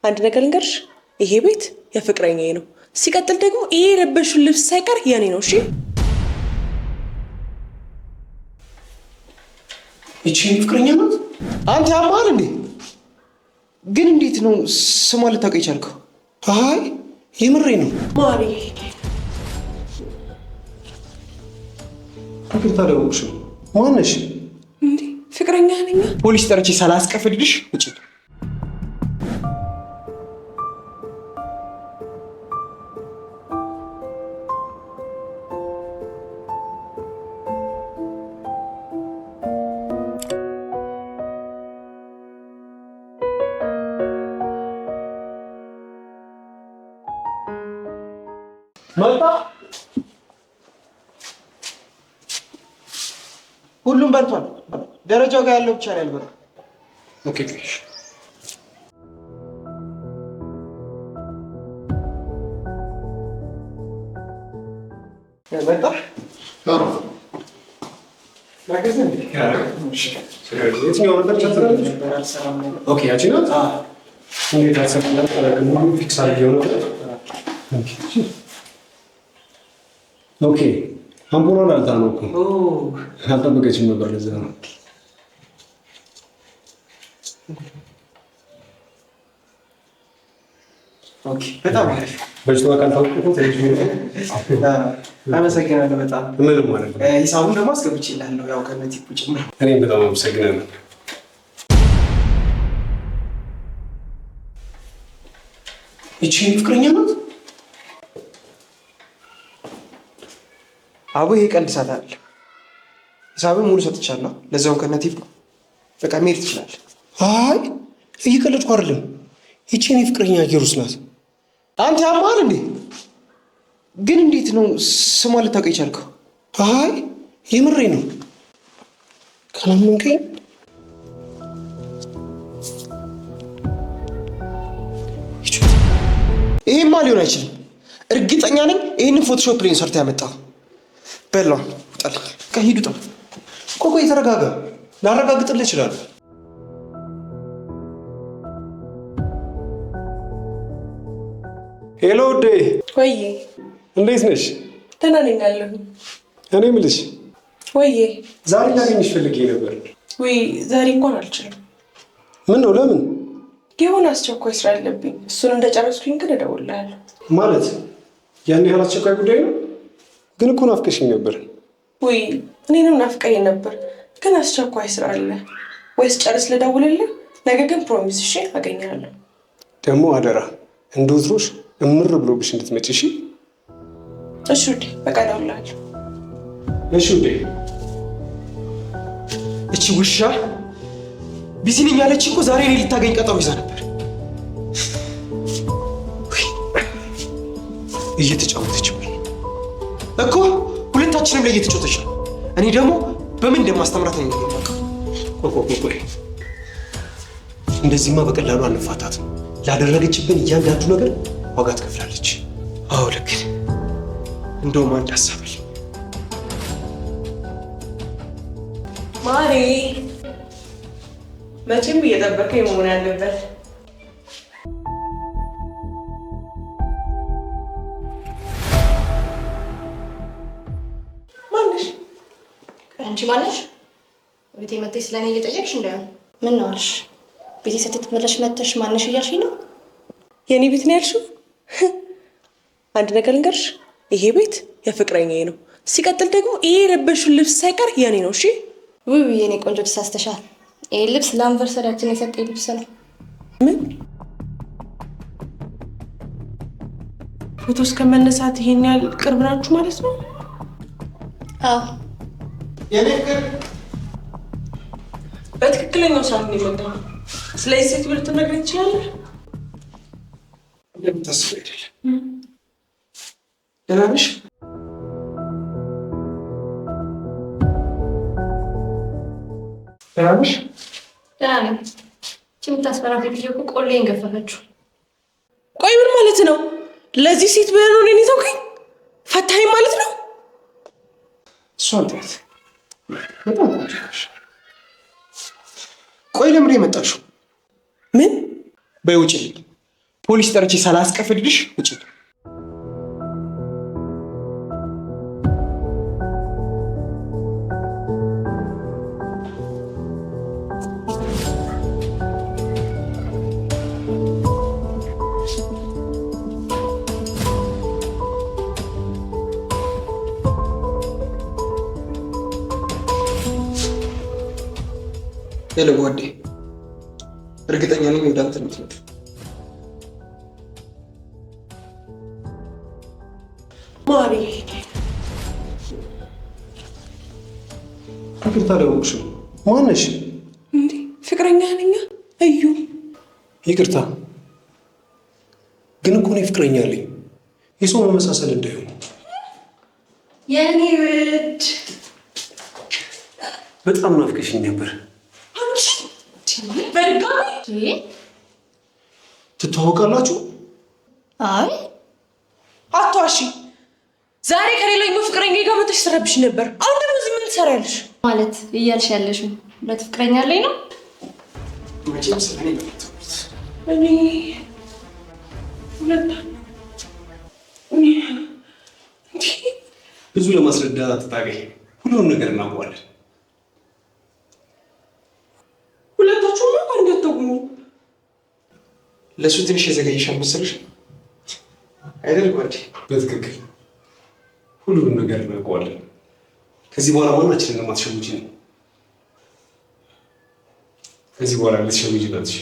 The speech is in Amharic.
አንድ ነገር ልንገርሽ፣ ይሄ ቤት የፍቅረኛዬ ነው። ሲቀጥል ደግሞ ይሄ የለበሽው ልብስ ሳይቀር የኔ ነው። እሺ እቺ ፍቅረኛ ናት? አንተ ያማል እንዴ? ግን እንዴት ነው ስሟ ልታውቅ የቻልከው? አይ የምሬ ነው ማሪ። ይቅርታ ደውልሽ። ማነሽ? እንዴ ፍቅረኛ ነኝ። ፖሊስ ጠርቼ ሳላስቀፍድልሽ ውጪ። መጣ። ሁሉም በልቷል። ደረጃው ጋር ያለው ብቻ ነው ያልበላው። ኦኬ ፕሊዝ። መጣ። ማገዘን የትኛው ነበር ቻትራለች? ኦኬ ያቺ ናት። እንዴት አሰብኩላት? ፊክስ አድርጌው ነው። ኦኬ አምፖሏን አልታ ነው እኮ አልጠበቀችም ነበር። ለዛ ነው። ኦኬ በጣም አሪፍ። በጅቷ ቃል ታውቁት ቴሌቪዥን አመሰግናለሁ። በጣም ምንም ማለት ነው። ሂሳቡን ደግሞ አስገብቼልሃለሁ ያው ከነዚህ ቁጭ ነው። እኔም በጣም አመሰግናለሁ። እቺ ፍቅረኛ ናት? አቦ ይሄ ቀልድ ሳት አይደል? ሂሳብን ሙሉ ሰጥቻለሁ። ለዛውም ከነቲቭ ነው። በቃ መሄድ ትችላለህ። አይ እየቀለድኩ አይደለም። ይቺ እኔ ፍቅረኛ ጌሩስ ናት። አንተ ያማል እንዴ? ግን እንዴት ነው ስሟ ልታውቅ የቻልከው? አይ የምሬ ነው። ካላመንከኝ ይሄማ ሊሆን አይችልም። እርግጠኛ ነኝ ይህንን ፎቶሾፕ ላይ ሰርታ ያመጣው። በላው ጣል ከሂዱ ጣል። ቆይ ተረጋጋ። ላረጋግጥልህ እችላለሁ። ሄሎ ውዴ። ወይዬ እንዴት ነሽ? ደህና ነኝ አለሁ። እኔ የምልሽ ወይዬ ዛሬ ላገኝሽ ፈልጌ ነበር። ወይ ዛሬ እንኳን አልችልም። ምን ነው? ለምን? የሆነ አስቸኳይ ስራ አለብኝ። እሱን እንደጨረስኩኝ ግን እደውልልሃለሁ። ማለት ያን ያህል አስቸኳይ ጉዳይ ነው? ግን እኮ ናፍቀሽኝ ነበር። ወይ እኔንም ናፍቀኝ ነበር፣ ግን አስቸኳይ ስራ አለ። ወይስ ጨርስ ልደውልልህ? ነገ ግን ፕሮሚስ እሺ? አገኛለሁ። ደግሞ አደራ እንደ ወትሮሽ እምር ብሎብሽ እንድትመጪ እሺ? እሺ ውዴ፣ በቃ እደውልልሃለሁ። እሺ ውዴ። እቺ ውሻ ቢዚ ነኝ ያለች እኮ ዛሬ እኔ ልታገኝ ቀጠሮ ይዛ ነበር። እየተጫወተችብኝ እኮ ሁለታችንም ላይ እየተጫወተች ነው። እኔ ደግሞ በምን እንደማስተምራት ነው የማውቀው። ቆይ እንደዚህማ በቀላሉ አንፋታትም። ላደረገችብን እያንዳንዱ ነገር ዋጋ ትከፍላለች። አዎ ልክ እንደውም አንድ ሀሳብ አለኝ። ማሪ መቼም እየጠበቀኝ መሆን ያለበት። ማነሽ? አንቺ ማነሽ? ቤቴ መጥተሽ ስለኔ እየጠየቅሽ እንዳይሆን። ምን ነው አልሽ? ቤቴ ስትመለሽ መጥተሽ ማነሽ እያልሽኝ ነው? የኔ ቤት ነው ያልሽው? አንድ ነገር ልንገርሽ፣ ይሄ ቤት የፍቅረኛዬ ነው። ሲቀጥል ደግሞ ይሄ የለበሽው ልብስ ሳይቀር የኔ ነው። እሺ ውይ የኔ ቆንጆ ተሳስተሻል። ይሄ ልብስ ለአንቨርሰሪያችን የሰጠኝ ልብስ ነው። ምን? ፎቶ እስከመነሳት ይሄን ያህል ቅርብ ናችሁ ማለት ነው? አዎ የኔ ፍቅር በትክክለኛው ሰዓት ነው የመጣው። ስለዚህ ሴት ብር ትነግረኝ ትችላለህ? እንደምታስብ አይደለም። ደህና ነሽ? ደህና ነሽ? ደህና ነኝ። እቺ የምታስፈራ ሴትዮ እኮ ቆሌን ገፈፈችው። ቆይ ምን ማለት ነው? ለዚህ ሴት ብለህ ነው እኔን የተውከኝ? ፈታኝ ማለት ነው? እሷን ተያት። በጣም ቆንጆ። ቆይ ለምን የመጣሽው? ምን? በይ ውጪልኝ። ፖሊስ ጠርቼ ሳላስቀፍድልሽ ውጪ። ጓዴ እርግጠኛ ነኝ ወደ አንተ የምትመጣው። ማሪ ይቅርታ ደውልሽ። ማነሽ? እንዴ ፍቅረኛ ነኝ። እዩ ይቅርታ ግን እኮ እኔ ፍቅረኛ አለኝ። የሰው መመሳሰል እንዳይሆን የኔ ውድ በጣም ናፍቀሽኝ ነበር። በድጋሚ ትተዋወቃላችሁ? አይ አትዋሺ። ዛሬ ከሌላኛው ፍቅረኛ ጋር መተሽ ትረብሽ ነበር። አሁን ደግሞ እዚህ ምን ትሰሪያለሽ? ማለት እያልሽ ያለሽው ሁለት ፍቅረኛ አለኝ ነው? መቼም ስለኔ በምትወት እኔ ሁለት ብዙ ለማስረዳት አትታገኝ። ሁሉንም ነገር እናውቀዋለን። ሁለታችሁም አንድ አትተውኝ። ለሱ ትንሽ የዘገየሻል መሰለሽ አይደል ጓዴ? በትክክል ሁሉንም ነገር እናውቀዋለን። ከዚህ በኋላ ማናችንን ለማትሸውጂ ነው። ከዚህ በኋላ ልትሸውጂ ናትሽ